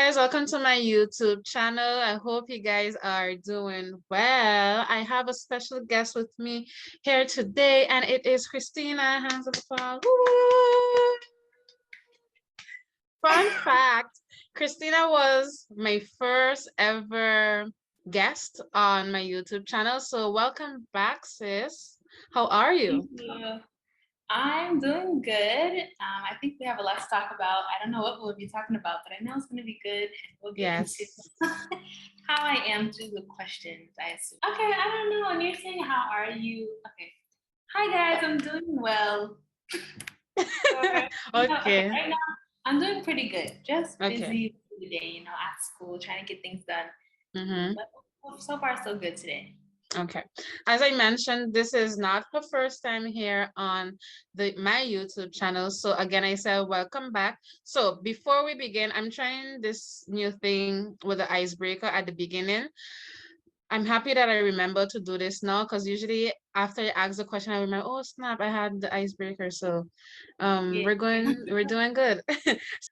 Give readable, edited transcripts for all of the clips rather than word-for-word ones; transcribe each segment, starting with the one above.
guys, welcome to my YouTube channel. I hope you guys are doing well. I have a special guest with me here today, and it is Christina. Hands of applause. Woo! Fun fact, Christina was my first ever guest on my YouTube channel. So welcome back, sis. How are you? Thank you. I'm doing good. I think we have a lot to talk about. I don't know what we'll be talking about, but I know it's going to be good. And we'll get into Yes. how I am through the questions, I assume. Okay, I don't know. And you're saying, how are you? Okay. Hi, guys. I'm doing well. Okay, Okay. right now, I'm doing pretty good. Just Okay. busy today, at school, trying to get things done. Mm-hmm. But so far, so good today. Okay. As I mentioned, this is not her first time here on my YouTube channel. So again, I said welcome back. So before we begin, I'm trying this new thing with the icebreaker at the beginning. I'm happy that I remember to do this now because usually after I ask the question, I remember, oh snap, I had the icebreaker. So Yeah. we're doing good.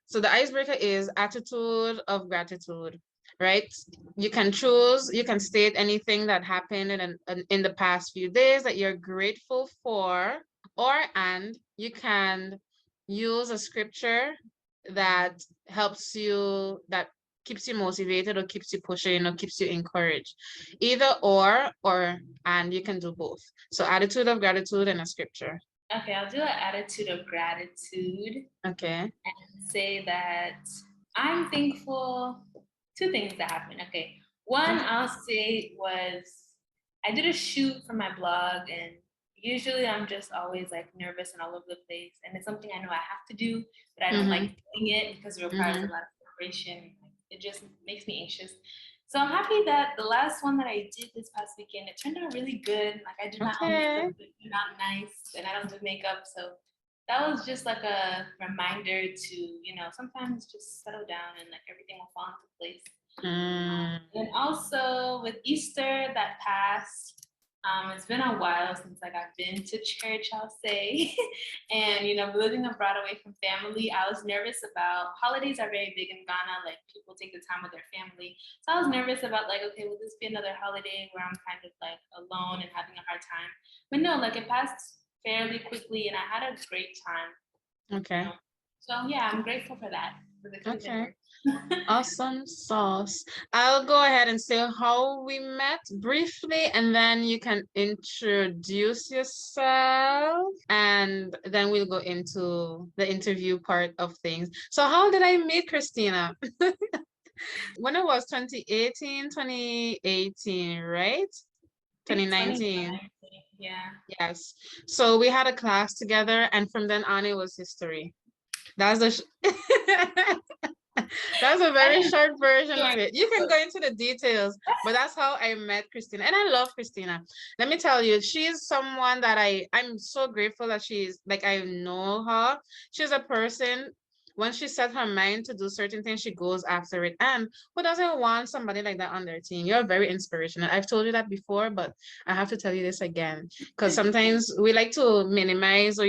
So the icebreaker is attitude of gratitude, right? You can choose, you can state anything that happened in the past few days that you're grateful for, and you can use a scripture that helps you, that keeps you motivated or keeps you pushing or keeps you encouraged. Either and you can do both. So attitude of gratitude and a scripture. Okay, I'll do an attitude of gratitude. Okay. And say that I'm thankful. Two things that happened. Okay. One I'll say was I did a shoot for my blog, and usually I'm just always like nervous and all over the place. And it's something I know I have to do, but I don't like doing it because it requires a lot of preparation. It just makes me anxious. So I'm happy that the last one that I did this past weekend, it turned out really good. Like I did my own makeup, it turned out nice, and I don't do makeup, so that was just like a reminder to, sometimes just settle down and like everything will fall into place. And also with Easter that passed, it's been a while since like I've been to church, I'll say. And living abroad away from family, I was nervous about holidays are very big in Ghana, like people take the time with their family. So I was nervous about like, okay, will this be another holiday where I'm kind of like alone and having a hard time? But no, like it passed fairly quickly and I had a great time. Okay. So yeah, I'm grateful for that. For the good Okay. Awesome sauce. I'll go ahead and say how we met briefly, and then you can introduce yourself, and then we'll go into the interview part of things. So how did I meet Christina? When it was 2018, right? 2019. Yeah. Yes. So we had a class together, and from then on, it was history. That's the that's a very short version of it. You can go into the details, but that's how I met Christina. And I love Christina. Let me tell you, she's someone that I'm so grateful that she's like, I know her. She's a person, when she set her mind to do certain things, she goes after it. And who doesn't want somebody like that on their team? You're very inspirational. I've told you that before, but I have to tell you this again. Because sometimes we like to minimize or,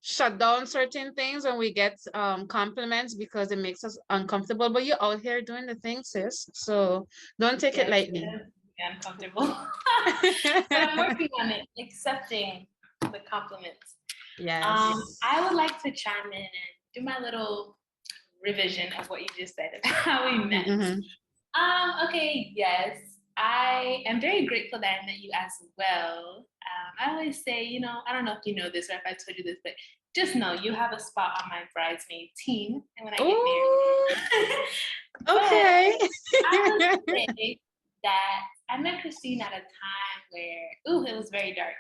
shut down certain things when we get compliments because it makes us uncomfortable. But you're out here doing the thing, sis. So don't take it lightly. Uncomfortable. But I'm working on it, accepting the compliments. Yes. I would like to chime in and do my little revision of what you just said about how we met. Okay, yes. I am very grateful that I met you as well. I always say, I don't know if you know this or if I told you this, but just know you have a spot on my bridesmaid team and when I get married. Okay. I would say that I met Christine at a time where, it was very dark.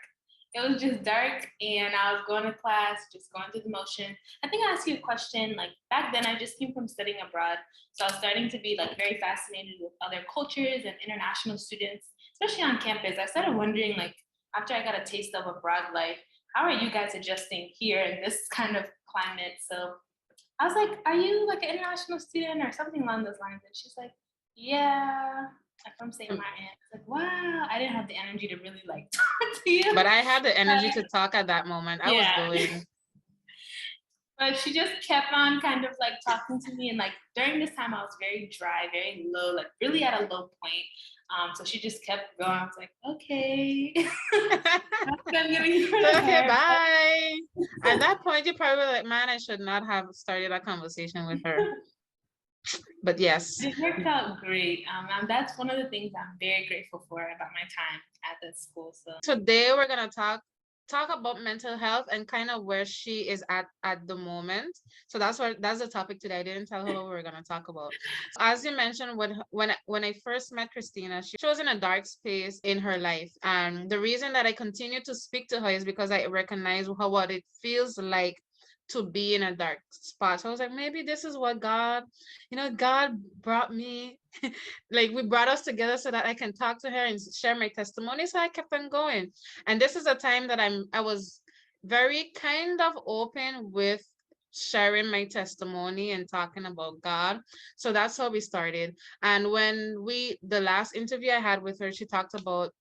It was just dark and I was going to class, just going through the motion. I think I asked you a question, like back then I just came from studying abroad. So I was starting to be like very fascinated with other cultures and international students, especially on campus. I started wondering like, after I got a taste of abroad life, how are you guys adjusting here in this kind of climate? So I was like, are you like an international student or something along those lines? And she's like, yeah, I'm from St. Martin. I was like, wow, I didn't have the energy to really like talk to you. But I had the energy to talk at that moment. I was going. But she just kept on kind of like talking to me. And like during this time, I was very dry, very low, like really at a low point. So she just kept going. I was like, okay. I'm getting rid So of okay, her. bye. At that point, you probably were like, man, I should not have started a conversation with her. But yes. It worked out great. And that's one of the things I'm very grateful for about my time at that school. So Today we're gonna talk about mental health and kind of where she is at the moment. So that's the topic today. I didn't tell her what we were gonna talk about. So as you mentioned, when I first met Christina, she was in a dark space in her life, and the reason that I continue to speak to her is because I recognize what it feels like to be in a dark spot. So I was like, maybe this is what God brought me, like we brought us together so that I can talk to her and share my testimony. So I kept on going. And this is a time that I was very kind of open with sharing my testimony and talking about God. So that's how we started. And when the last interview I had with her, she talked about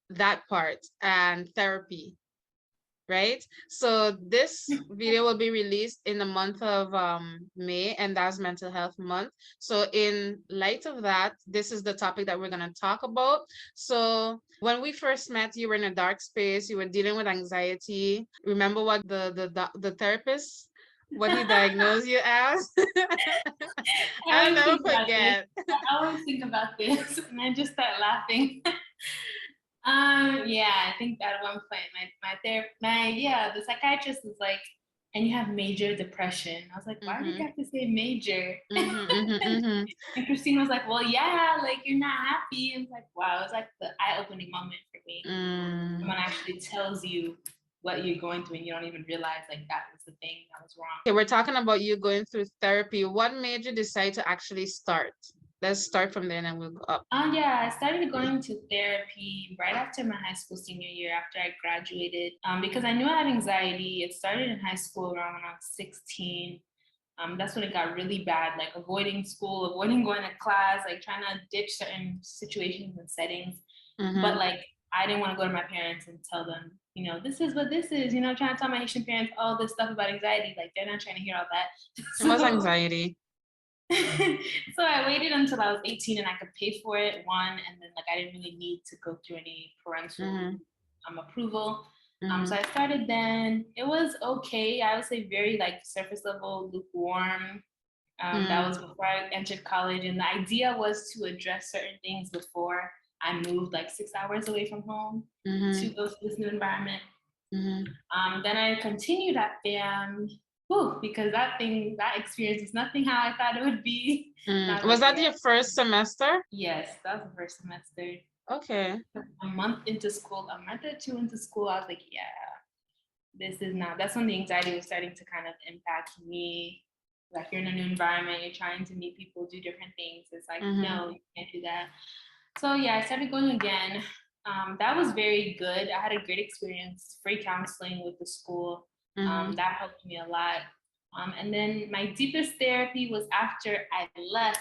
that part and therapy, right? So this video will be released in the month of May, and that's Mental Health Month. So in light of that, this is the topic that we're going to talk about. So when we first met, you were in a dark space, you were dealing with anxiety. Remember what the therapist, what he diagnosed you as? I'll never forget. I always think about this and I just start laughing. Yeah, I think at one point the psychiatrist was like, and you have major depression. I was like, why do you have to say major? And Christine was like, well, yeah, like you're not happy. And it's like, wow, it was like the eye-opening moment for me. Someone actually tells you what you're going through and you don't even realize like that was the thing that was wrong. Okay, we're talking about you going through therapy. What made you decide to actually start? Let's start from there and then we'll go up. Yeah, I started going to therapy right after my high school senior year, after I graduated, because I knew I had anxiety. It started in high school around when I was 16. That's when it got really bad, like avoiding school, avoiding going to class, like trying to ditch certain situations and settings. But like, I didn't want to go to my parents and tell them, this is what this is, trying to tell my Haitian parents all this stuff about anxiety. Like, they're not trying to hear all that. It was anxiety. So I waited until I was 18 and I could pay for it, and then like I didn't really need to go through any parental approval. So I started then. It was okay. I would say very like surface level, lukewarm. That was before I entered college, and the idea was to address certain things before I moved like 6 hours away from home to go to this new environment. Then I continued at FAM. Because that experience is nothing how I thought it would be. Was that your first semester? Yes, that was the first semester. Okay. A month into school, a month or two into school, I was like, yeah, this is not, that's when the anxiety was starting to kind of impact me. Like you're in a new environment, you're trying to meet people, do different things. It's like, no, you can't do that. So yeah, I started going again. That was very good. I had a great experience, free counseling with the school. That helped me a lot. And then my deepest therapy was after I left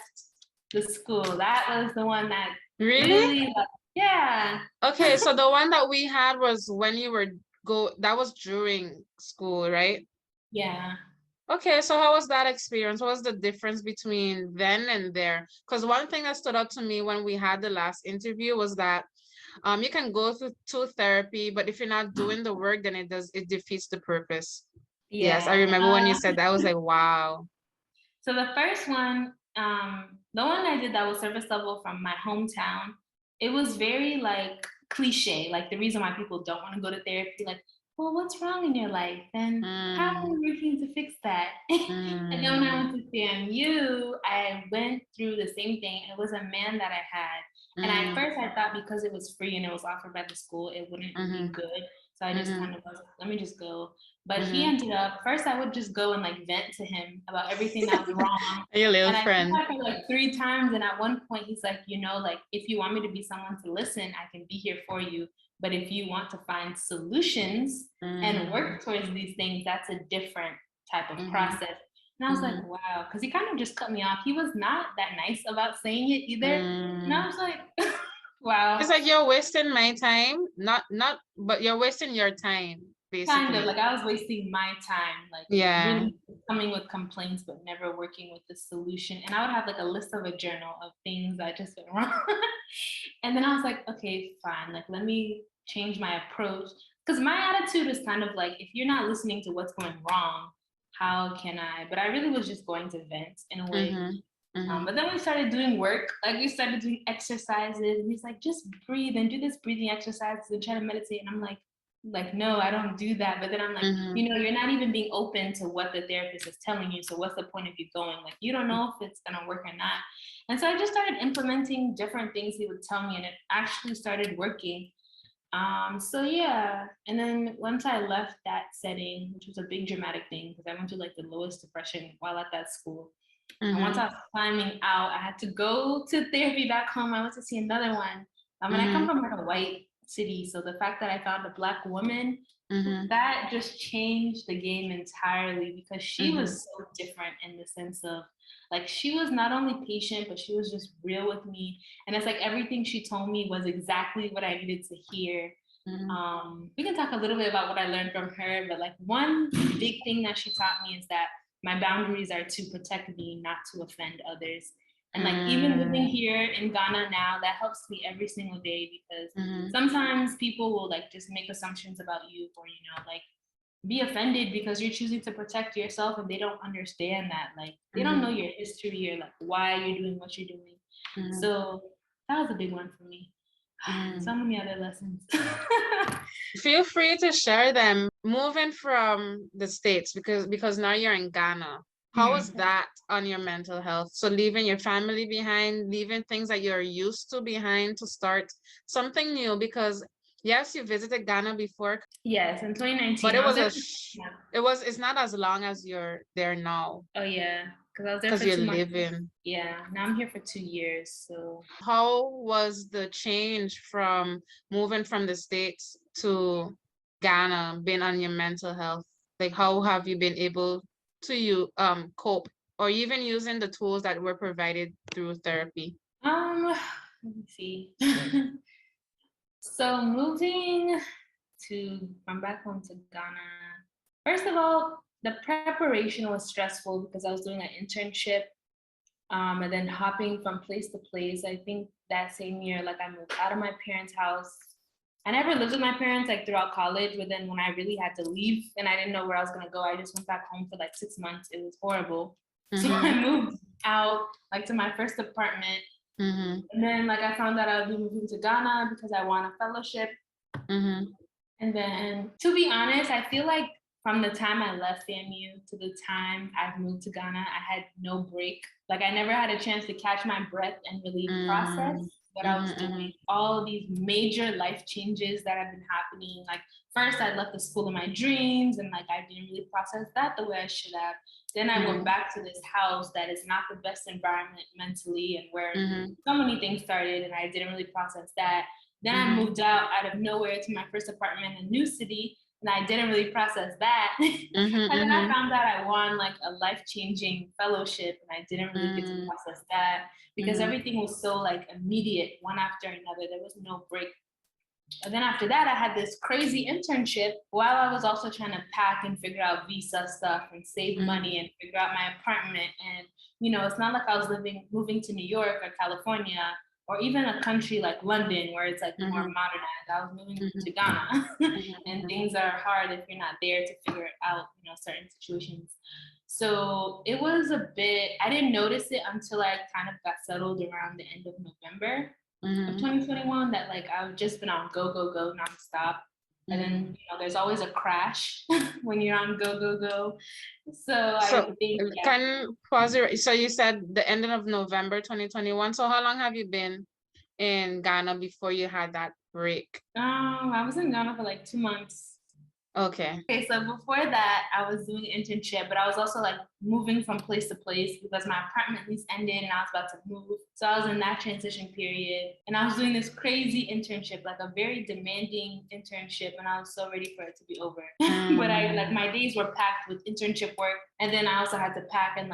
the school. That was the one that really yeah. Okay, so the one that we had was when you were that was during school, right? Yeah. Okay, so how was that experience? What was the difference between then and there? Because one thing that stood out to me when we had the last interview was that you can go through therapy, but if you're not doing the work, then it defeats the purpose. Yeah. Yes, I remember when you said that. I was like, wow. So the first one, the one I did that was surface level from my hometown, it was very like cliche, like the reason why people don't want to go to therapy, like, well, what's wrong in your life? And how are you working to fix that? And then when I went to CMU, I went through the same thing. It was a man that I had. And at first I thought because it was free and it was offered by the school, it wouldn't be good. So I just kind of was like, let me just go. But he ended up, first I would just go and like vent to him about everything that was wrong. Your little and friend. I did that for like 3 times. And at one point he's like, like if you want me to be someone to listen, I can be here for you. But if you want to find solutions and work towards these things, that's a different type of process. And I was like, wow, because he kind of just cut me off. He was not that nice about saying it either. And I was like, wow. It's like you're wasting my time, but you're wasting your time basically. Like I was wasting my time, like Yeah. really coming with complaints, but never working with the solution. And I would have like a list of a journal of things that just went wrong. And then I was like, okay, fine. Like, let me change my approach. Because my attitude is kind of like, if you're not listening to what's going wrong, how can I? But I really was just going to vent in a way. But then we started doing work, like we started doing exercises, and he's like, just breathe and do this breathing exercises and try to meditate. And I'm like, no, I don't do that. But then I'm like, you're not even being open to what the therapist is telling you. So what's the point of you going? Like, you don't know if it's gonna work or not. And so I just started implementing different things he would tell me, and it actually started working. So yeah, and then once I left that setting, which was a big dramatic thing because I went through like the lowest depression while at that school. And once I was climbing out, I had to go to therapy back home. I went to see another one. And I come from like a white city, so the fact that I found a Black woman, that just changed the game entirely because she was so different in the sense of like she was not only patient, but she was just real with me. And it's like everything she told me was exactly what I needed to hear. We can talk a little bit about what I learned from her, but like one big thing that she taught me is that my boundaries are to protect me, not to offend others. And like even living here in Ghana now, that helps me every single day because sometimes people will like just make assumptions about you or, like be offended because you're choosing to protect yourself and they don't understand that. Like they don't know your history or like why you're doing what you're doing. So that was a big one for me. So many other lessons. Feel free to share them. Moving from the States because now you're in Ghana. How was that on your mental health? So leaving your family behind, leaving things that you're used to behind to start something new because yes, you visited Ghana before. Yes, in 2019. But it's not as long as you're there now. Oh yeah, because I was there because for you're 2 months. living. Yeah, now I'm here for 2 years. So how was the change from moving from the States to Ghana, being on your mental health? Like how have you been able to cope or even using the tools that were provided through therapy? let me see. So moving from back home to Ghana, first of all, the preparation was stressful because I was doing an internship, and then hopping from place to place. I think that same year, like I moved out of my parents' house. I never lived with my parents like throughout college, but then when I really had to leave and I didn't know where I was gonna go, I just went back home for like 6 months. It was horrible. So I moved out like to my first apartment. And then like I found out I would be moving to Ghana because I won a fellowship. And then to be honest, I feel like from the time I left FAMU to the time I've moved to Ghana, I had no break. Like I never had a chance to catch my breath and really process what I was doing. All of these major life changes that have been happening. Like first I left the school of my dreams and like I didn't really process that the way I should have. Then I went back to this house that is not the best environment mentally and where so many things started and I didn't really process that. Then I moved out of nowhere to my first apartment in a new city, and I didn't really process that. And then I found out I won like a life-changing fellowship, and I didn't really get to process that because everything was so like immediate, one after another. There was no break. And then after that, I had this crazy internship while I was also trying to pack and figure out visa stuff and save money and figure out my apartment. And, it's not like I was moving to New York or California or even a country like London where it's like more modernized. I was moving to Ghana and things are hard if you're not there to figure out, certain situations. So it was I didn't notice it until I kind of got settled around the end of November of 2021 that like I've just been on go, go, go nonstop. And then, there's always a crash when you're on go, go, go. So I think, can pause it. So you said the ending of November 2021. So how long have you been in Ghana before you had that break? I was in Ghana for like 2 months. Okay, so before that, I was doing an internship, but I was also like moving from place to place because my apartment lease ended and I was about to move. So I was in that transition period and I was doing this crazy internship, like a very demanding internship, and I was so ready for it to be over. But my days were packed with internship work, and then I also had to pack and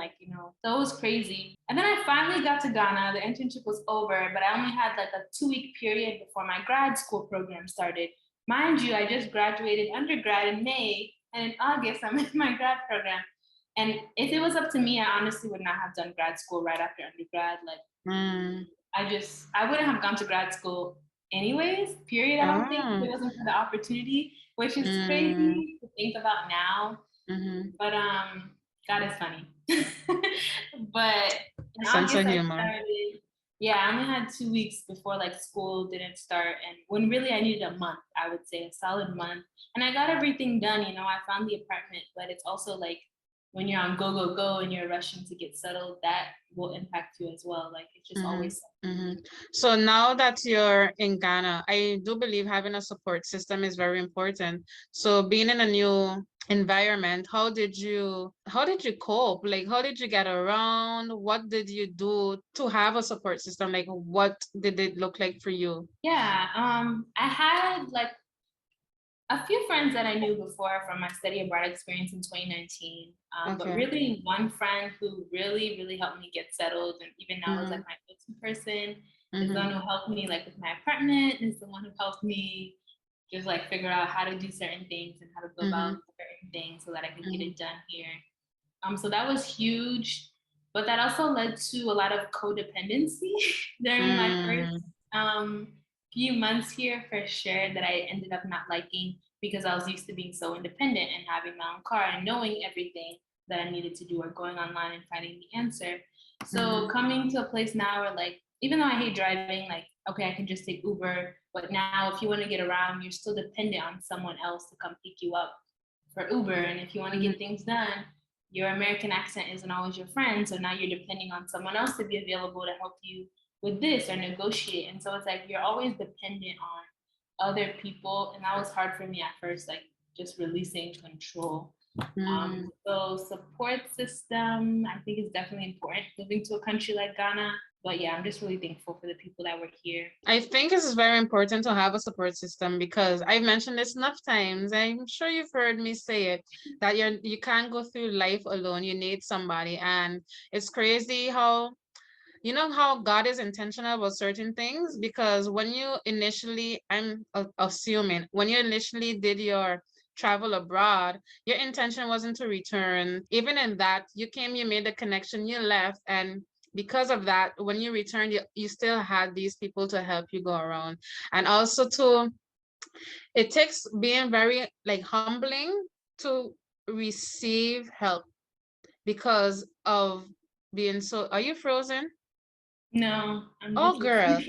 so it was crazy. And then I finally got to Ghana. The internship was over, but I only had like a 2-week period before my grad school program started. mind you, I just graduated undergrad in May, and in August, I'm in my grad program. And if it was up to me, I honestly would not have done grad school right after undergrad. Like, I wouldn't have gone to grad school anyways, period. I don't think, if it wasn't for the opportunity, which is crazy to think about now. But God is funny. But in Sense of August, I humor. started. Yeah, I only had 2 weeks before like school didn't start, and when really I needed a month, I would say a solid month. And I got everything done. You know, I found the apartment, but it's also like when you're on go, go, go and you're rushing to get settled, that will impact you as well. Like it's just always. So now that you're in Ghana, I do believe having a support system is very important. So being in a new environment, how did you cope? Like, how did you get around? What did you do to have a support system? Like, what did it look like for you? Yeah, I had like a few friends that I knew before from my study abroad experience in 2019. But really one friend who really, really helped me get settled, and even now is like my go-to person, is the one who helped me like with my apartment, is the one who helped me just like figure out how to do certain things and how to go about certain things so that I could get it done here. So that was huge, but that also led to a lot of codependency during my first few months here, for sure, that I ended up not liking, because I was used to being so independent and having my own car and knowing everything that I needed to do, or going online and finding the answer. So coming to a place now where, like, even though I hate driving, like, okay, I can just take Uber, but now if you want to get around, you're still dependent on someone else to come pick you up for Uber. And if you want to get things done, your American accent isn't always your friend. So now you're depending on someone else to be available to help you with this or negotiate. And so it's like you're always dependent on other people. And that was hard for me at first, like just releasing control. So support system, I think, is definitely important moving to a country like Ghana. But yeah, I'm just really thankful for the people that were here. I think it's very important to have a support system, because I've mentioned this enough times. I'm sure you've heard me say it, that you can't go through life alone. You need somebody. And it's crazy how, you know, how God is intentional about certain things, because when you initially, I'm assuming, when you initially did your travel abroad, your intention wasn't to return. Even in that, you came, you made the connection, you left, and because of that, when you returned, you still had these people to help you go around. And also it takes being very like humbling to receive help, because of being so. Are you frozen? No, I'm Oh, just girl.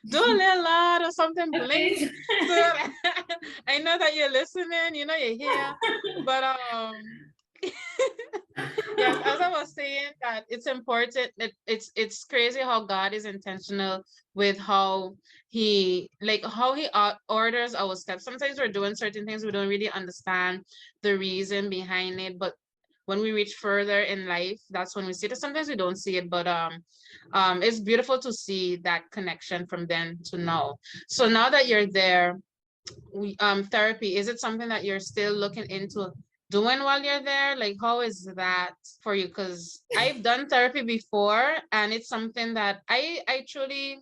Do a little loud or something, blink. Okay. So I know that you're listening, you know you're here. But yes, as I was saying, that it's important, that it's crazy how God is intentional with how he orders our steps. Sometimes we're doing certain things, we don't really understand the reason behind it, but when we reach further in life, that's when we see it. Sometimes we don't see it, but it's beautiful to see that connection from then to now. So now that you're there, therapy, is it something that you're still looking into doing while you're there? Like, how is that for you? Because I've done therapy before, and it's something that I truly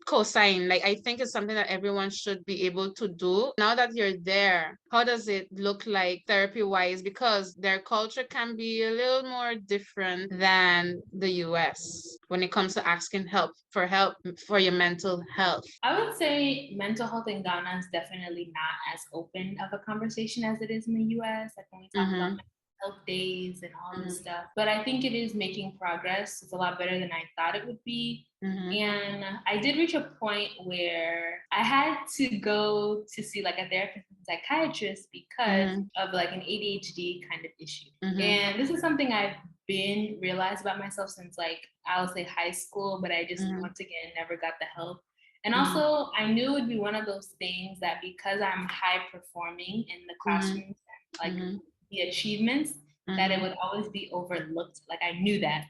co-sign. Like, I think it's something that everyone should be able to do. Now that you're there, how does it look like therapy wise? Because their culture can be a little more different than the US when it comes to asking help for your mental health. I would say mental health in Ghana is definitely not as open of a conversation as it is in the US. Like when we talk about mental health days and all this stuff. But I think it is making progress. It's a lot better than I thought it would be. And I did reach a point where I had to go to see like a therapist and psychiatrist because of like an ADHD kind of issue. And this is something I've been realized about myself since like I'll say high school, but I just once again never got the help. And also I knew it would be one of those things that because I'm high performing in the classrooms and like the achievements, that it would always be overlooked. Like I knew that.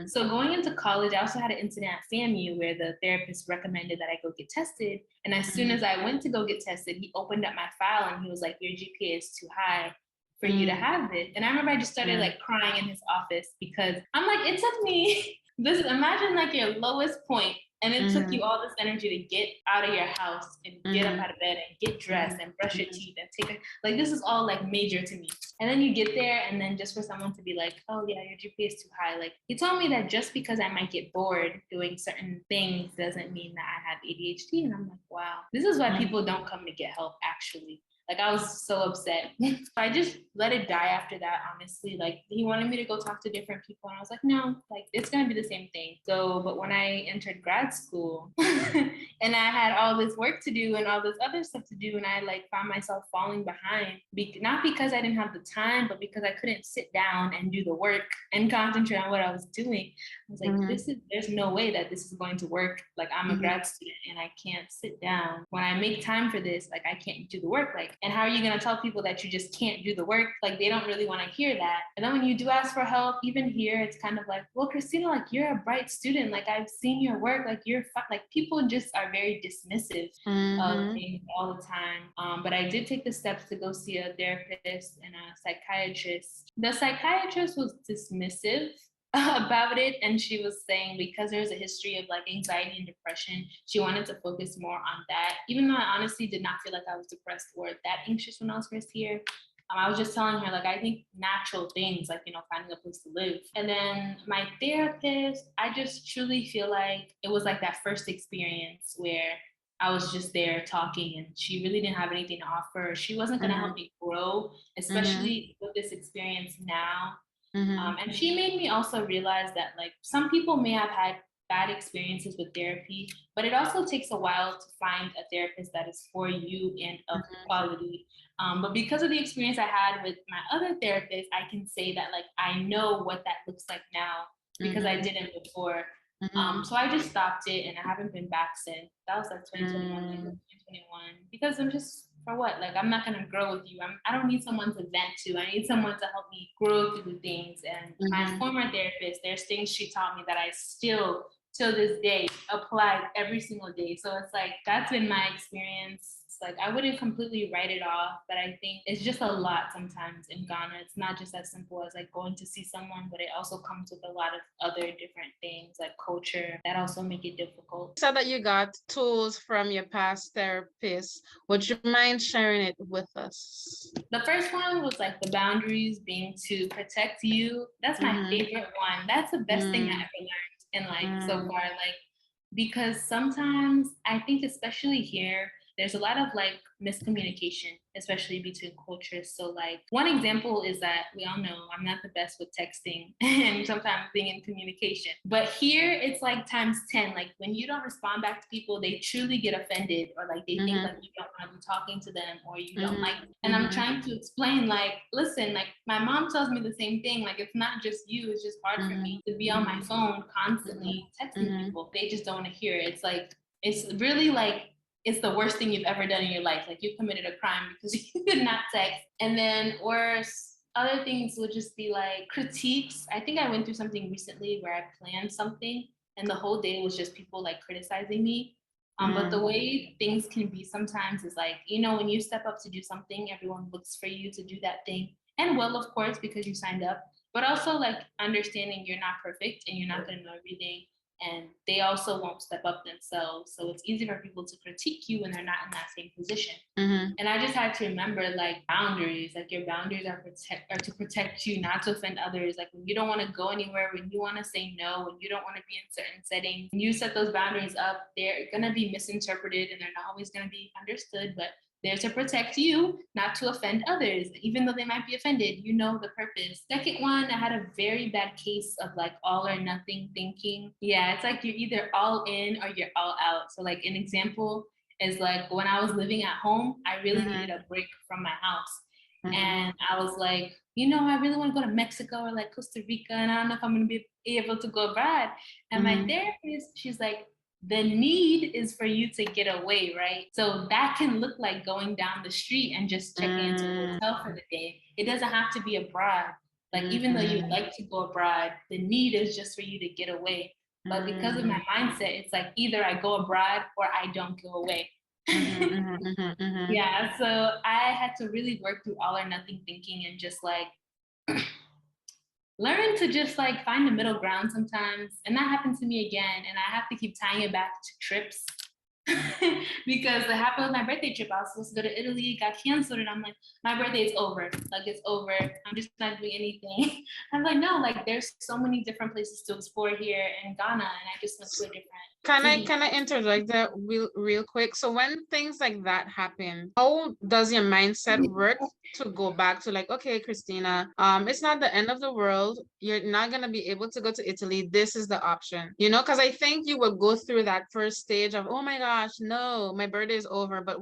So going into college, I also had an incident at FAMU where the therapist recommended that I go get tested. And as soon as I went to go get tested, he opened up my file and he was like, your GPA is too high for you to have it. And I remember I just started like crying in his office because I'm like, it took me This imagine like your lowest point, and it took you Mhm. all this energy to get out of your house and get up Mhm. out of bed and get dressed Mhm. and brush your Mhm. teeth and take a, like this is all like major to me. And then you get there, and then just for someone to be like, oh yeah, your GPA is too high. Like he told me that just because I might get bored doing certain things doesn't mean that I have ADHD. And I'm like, wow, this is why Mhm. people don't come to get help actually. Like I was so upset. I just let it die after that, honestly. Like he wanted me to go talk to different people, and I was like, no, like it's gonna be the same thing. So, but when I entered grad school and I had all this work to do and all this other stuff to do, and I like found myself falling behind, not because I didn't have the time, but because I couldn't sit down and do the work and concentrate on what I was doing. I was like, Mhm. there's no way that this is going to work. Like I'm a Mhm. grad student and I can't sit down. When I make time for this, like I can't do the work. Like, and how are you gonna tell people that you just can't do the work? Like they don't really want to hear that. And then when you do ask for help, even here, it's kind of like, well, Christina, like you're a bright student. Like I've seen your work. Like you're like people just are very dismissive of Mhm. things all the time. But I did take the steps to go see a therapist and a psychiatrist. The psychiatrist was dismissive about it, and she was saying because there's a history of like anxiety and depression, she wanted to focus more on that, even though I honestly did not feel like I was depressed or that anxious when I was first here. I was just telling her, like, I think natural things, like, finding a place to live. And then my therapist, I just truly feel like it was like that first experience where I was just there talking and she really didn't have anything to offer. She wasn't going to help Mhm. me grow, Mhm. especially with this experience now. Mhm. And she made me also realize that like some people may have had bad experiences with therapy, but it also takes a while to find a therapist that is for you and of quality. But because of the experience I had with my other therapist, I can say that like I know what that looks like now because I Mhm. didn't before. Mhm. So I just stopped it and I haven't been back since. That was like 2021, like Mhm. 2021. Because I'm just for what? Like I'm not gonna grow with you. I don't need someone to vent to. I need someone to help me grow through the things. And my Mhm. former therapist, there's things she taught me that I still till this day apply every single day. So it's like that's been my experience. It's like I wouldn't completely write it off, but I think it's just a lot sometimes in Ghana. It's not just as simple as like going to see someone, but it also comes with a lot of other different things like culture that also make it difficult. You said that you got tools from your past therapist. Would you mind sharing it with us? The first one was like the boundaries being to protect you. That's my Mhm. favorite one. That's the best thing I Mhm. ever learned in like so Mhm. far. Like because sometimes I think especially here there's a lot of like miscommunication, especially between cultures. So like one example is that we all know I'm not the best with texting and sometimes being in communication. But here it's like times 10. Like when you don't respond back to people, they truly get offended or like they think Mhm. like you don't want to be talking to them or you don't Mhm. like them. And I'm Mhm. trying to explain like, listen, like my mom tells me the same thing. Like it's not just you, it's just hard for me Mhm. to be on my Mhm. phone Mhm. constantly texting Mhm. people. They just don't want to hear it. It's like it's really like it's the worst thing you've ever done in your life. Like you committed a crime because you did not text. And then worse, other things would just be like critiques. I think I went through something recently where I planned something and the whole day was just people like criticizing me. But the Mhm. way things can be sometimes is like, when you step up to do something, everyone looks for you to do that thing. And well, of course, because you signed up, but also like understanding you're not perfect and you're not going to know everything and they also won't step up themselves. So it's easy for people to critique you when they're not in that same position. Mhm. And I just had to remember like boundaries, like your boundaries are to protect you, not to offend others. Like when you don't want to go anywhere, when you want to say no, when you don't want to be in certain settings, when you set those boundaries up, they're gonna be misinterpreted and they're not always gonna be understood. But they're to protect you, not to offend others, even though they might be offended. You know the purpose. Second one, I had a very bad case of like all or nothing thinking. Yeah, it's like you're either all in or you're all out. So like an example is like when I was living at home, I really needed a break from my house. Mhm. And I was like, I really want to go to Mexico or like Costa Rica, and I don't know if I'm going to be able to go abroad. And my Mhm. therapist, she's like, the need is for you to get away, right? So that can look like going down the street and just checking into a Mhm. hotel for the day. It doesn't have to be abroad. Like even though you would Mhm. like to go abroad, the need is just for you to get away. But because of my Mhm. mindset, it's like either I go abroad or I don't go away. Mhm. Mhm. Mhm. Mhm. Yeah, so I had to really work through all or nothing thinking and just like learn to just like find the middle ground sometimes. And that happened to me again. And I have to keep tying it back to trips. Because it happened with my birthday trip. I was supposed to go to Italy, got canceled, and I'm like, my birthday is over. Like, it's over. I'm just not doing anything. I'm like, no, like there's so many different places to explore here in Ghana, and I just went to a different city. Can I interject that real quick? So when things like that happen, how does your mindset work to go back to like, okay, Christina, it's not the end of the world. You're not gonna be able to go to Italy. This is the option, you know, because I think you will go through that first stage of, oh my gosh, no, my birthday is over. But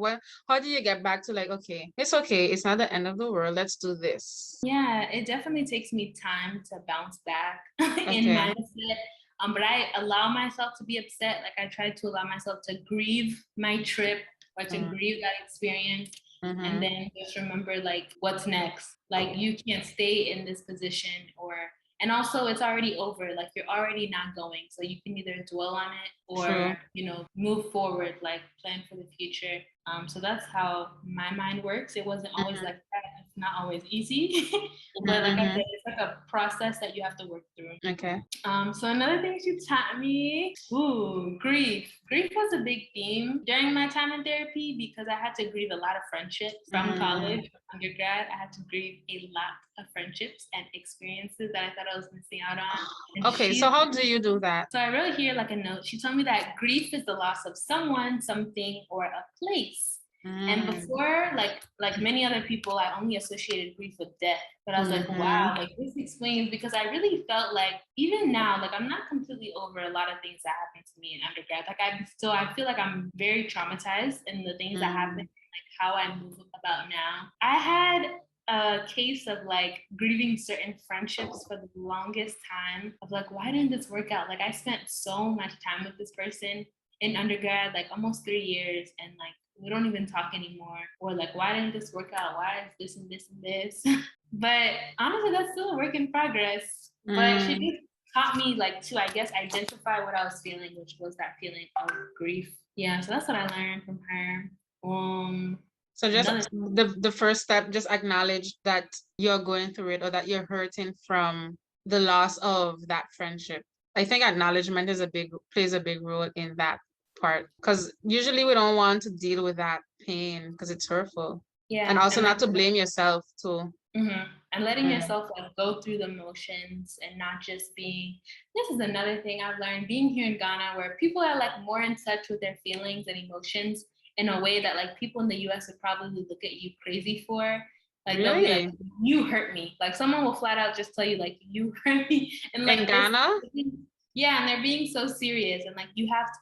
how do you get back to like, okay, it's not the end of the world. Let's do this. Yeah, it definitely takes me time to bounce back in Okay. mindset. But I allow myself to be upset. Like I try to allow myself to grieve my trip or to grieve that experience. And then just remember like what's next. Like you can't stay in this position and also it's already over. Like you're already not going. So you can either dwell on it or, True. you know, move forward, like plan for the future. So that's how my mind works. It wasn't always like that. It's not always easy. But like I said, it's like a process that you have to work through. Okay. So another thing she taught me, grief. Grief was a big theme during my time in therapy because I had to grieve a lot of friendships from college, from undergrad. I had to grieve a lot of friendships and experiences that I thought I was missing out on. And Okay, so how do you do that? So I wrote here like a note. She told me that grief is the loss of someone, something, or a place. And before, like many other people, I only associated grief with death. But I was like, wow, like this explains because I really felt like even now, like I'm not completely over a lot of things that happened to me in undergrad. Like I feel like I'm very traumatized in the things that happened, like how I move about now. I had a case of like grieving certain friendships for the longest time of like, why didn't this work out? Like I spent so much time with this person in undergrad, like almost 3 years, and like we don't even talk anymore. Or like, why didn't this work out? Why is this and this and this? But honestly, that's still a work in progress. But she just taught me like to, I guess, identify what I was feeling, which was that feeling of grief. Yeah, so that's what I learned from her. So just the first step, just acknowledge that you're going through it or that you're hurting from the loss of that friendship. I think acknowledgement plays a big role in that part because usually we don't want to deal with that pain because it's hurtful. Yeah. And also not to blame yourself too. And letting yourself like go through the motions and not just being, this is another thing I've learned being here in Ghana where people are like more in touch with their feelings and emotions in a way that like people in the US would probably look at you crazy for. Like they'll be like, you hurt me. Like someone will flat out just tell you like, you hurt me. And like in Ghana? Yeah, and they're being so serious. And like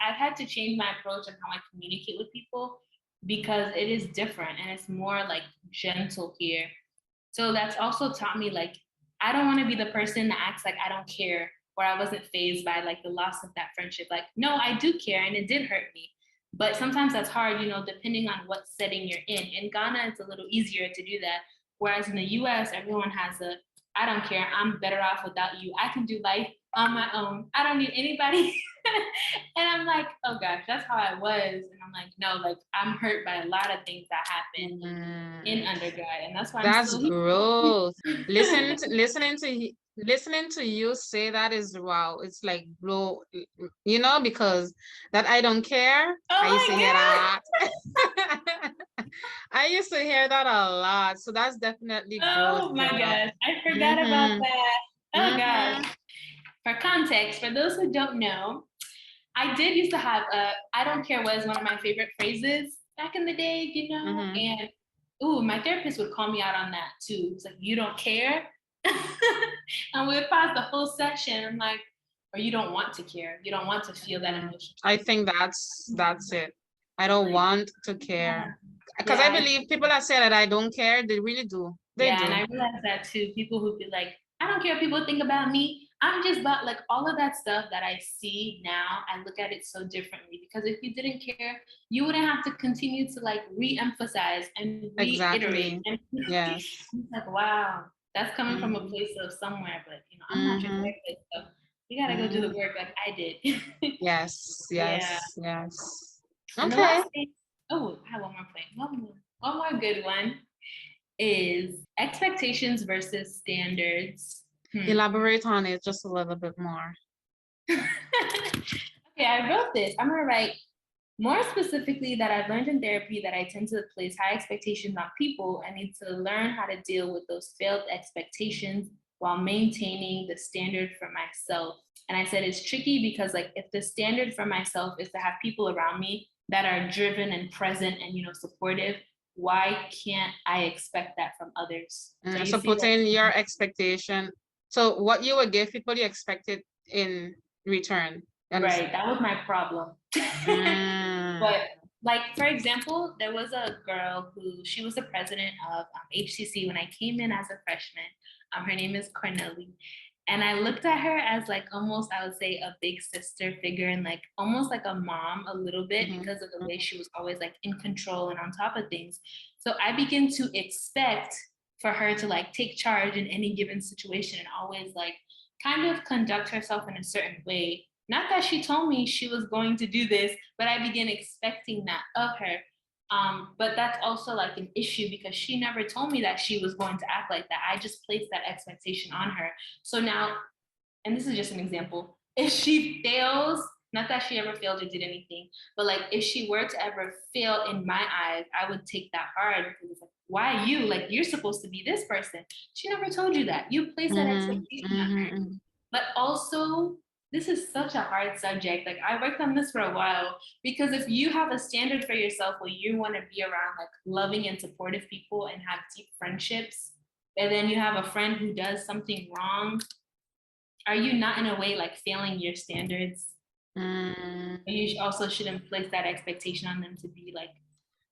I've had to change my approach on how I communicate with people because it is different and it's more like gentle here. So that's also taught me like, I don't want to be the person that acts like I don't care or I wasn't fazed by like the loss of that friendship. Like, no, I do care and it did hurt me. But sometimes that's hard, you know, depending on what setting you're in. In Ghana, it's a little easier to do that. Whereas in the US, everyone has I don't care, I'm better off without you. I can do life on my own. I don't need anybody. And I'm like, oh gosh, that's how I was. And I'm like, no, like I'm hurt by a lot of things that happened in undergrad. And that's why I'm still growth. Listening to you say that is wow. It's like blow, you know, because that I don't care. I used to hear that. I used to hear that a lot. So that's definitely growth. Oh my gosh, I forgot about that. Oh gosh. For context, for those who don't know, I did used to have I don't care was one of my favorite phrases back in the day, you know, and my therapist would call me out on that too. It's like, you don't care. And we would pause the whole session. I'm like, or you don't want to care. You don't want to feel that emotion. I think that's it. I don't want to care. Because I believe people that say that I don't care, they really do. They do. And I realized that too. People who be like, I don't care what people think about me. I'm just about like all of that stuff that I see now. I look at it so differently because if you didn't care, you wouldn't have to continue to like re-emphasize and reiterate. And yes. It's like, wow, that's coming from a place of somewhere, but you know, I'm not your therapist, so you gotta go do the work like I did. Yes. And the last thing, I have one more point. One more good one is expectations versus standards. Elaborate on it just a little bit more. Okay, I wrote this. I'm gonna write more specifically that I've learned in therapy that I tend to place high expectations on people. I need to learn how to deal with those failed expectations while maintaining the standard for myself. And I said it's tricky because like if the standard for myself is to have people around me that are driven and present and supportive, why can't I expect that from others? So you So see put that. in your expectation. So what you would give people, you expect it in return. Right, that was my problem. Mm. But like for example, there was a girl who she was the president of HCC when I came in as a freshman. Her name is Corneli, and I looked at her as like almost I would say a big sister figure and like almost like a mom a little bit because of the way she was always like in control and on top of things. So I began to expect for her to like take charge in any given situation and always like kind of conduct herself in a certain way. Not that she told me she was going to do this, but I began expecting that of her. But that's also like an issue because she never told me that she was going to act like that. I just placed that expectation on her. So now, and this is just an example, if she fails, not that she ever failed or did anything, but like if she were to ever fail in my eyes, I would take that hard because it's like, why you? Like you're supposed to be this person. She never told you that. You placed that expectation on her. But also, this is such a hard subject. Like I worked on this for a while because if you have a standard for yourself where you want to be around like loving and supportive people and have deep friendships, and then you have a friend who does something wrong, are you not in a way like failing your standards? You also shouldn't place that expectation on them to be like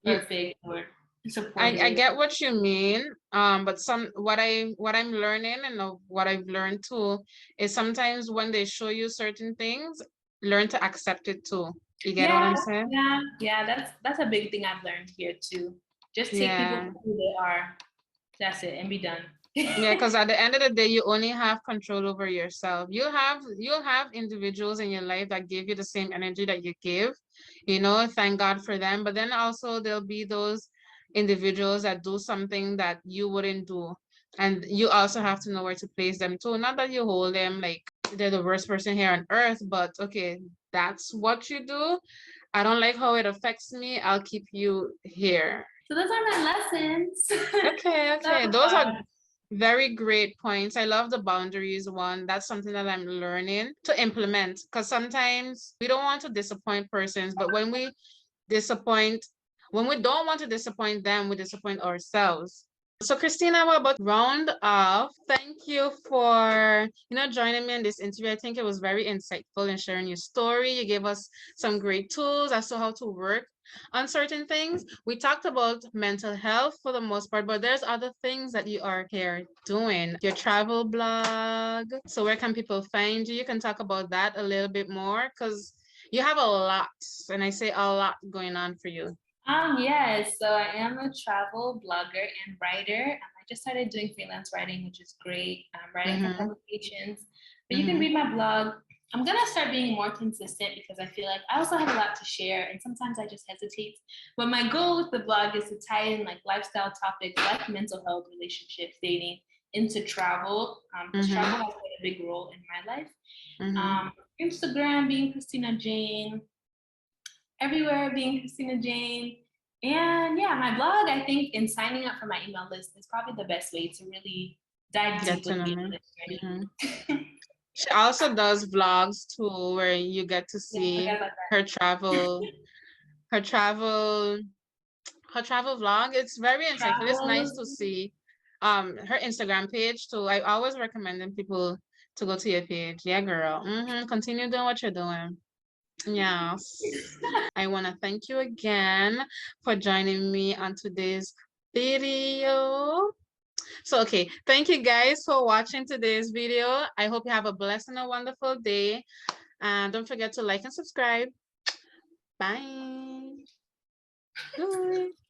perfect or supportive. I get what you mean. But what I'm learning and what I've learned too is sometimes when they show you certain things, learn to accept it too. You get what I'm saying? Yeah. That's a big thing I've learned here too. Just take people for who they are. That's it, and be done. Yeah, because at the end of the day, you only have control over yourself. You'll have individuals in your life that give you the same energy that you give, thank God for them. But then also there'll be those individuals that do something that you wouldn't do. And you also have to know where to place them too. Not that you hold them like they're the worst person here on earth, but okay, that's what you do. I don't like how it affects me. I'll keep you here. So those are my lessons. Okay. Those are very great points. I love the boundaries one. That's something that I'm learning to implement because sometimes we don't want to disappoint persons, but disappoint, when we don't want to disappoint them, we disappoint ourselves. So Christina, we're about to round off. Thank you for, joining me in this interview. I think it was very insightful in sharing your story. You gave us some great tools as to how to work on certain things. We talked about mental health for the most part, but there's other things that you are here doing. Your travel blog. So where can people find you? You can talk about that a little bit more because you have a lot, and I say a lot going on for you. Yes, so I am a travel blogger and writer. I just started doing freelance writing, which is great. I'm writing for publications, but you can read my blog. I'm gonna start being more consistent because I feel like I also have a lot to share, and sometimes I just hesitate. But my goal with the blog is to tie in like lifestyle topics like mental health, relationships, dating into travel, because travel has played a big role in my life. Instagram being Christina Jane, everywhere being Christina Jane. And yeah, my blog, I think in signing up for my email list is probably the best way to really dive deep with me on this journey. She also does vlogs too, where you get to see her travel, her travel, her travel vlog. It's very insightful. It's nice to see her Instagram page too. I always recommend people to go to your page. Yeah, girl. Continue doing what you're doing. Yes. I want to thank you again for joining me on today's video. So, okay, thank you guys for watching today's video. I hope you have a blessed and a wonderful day. And don't forget to like and subscribe. Bye. Bye.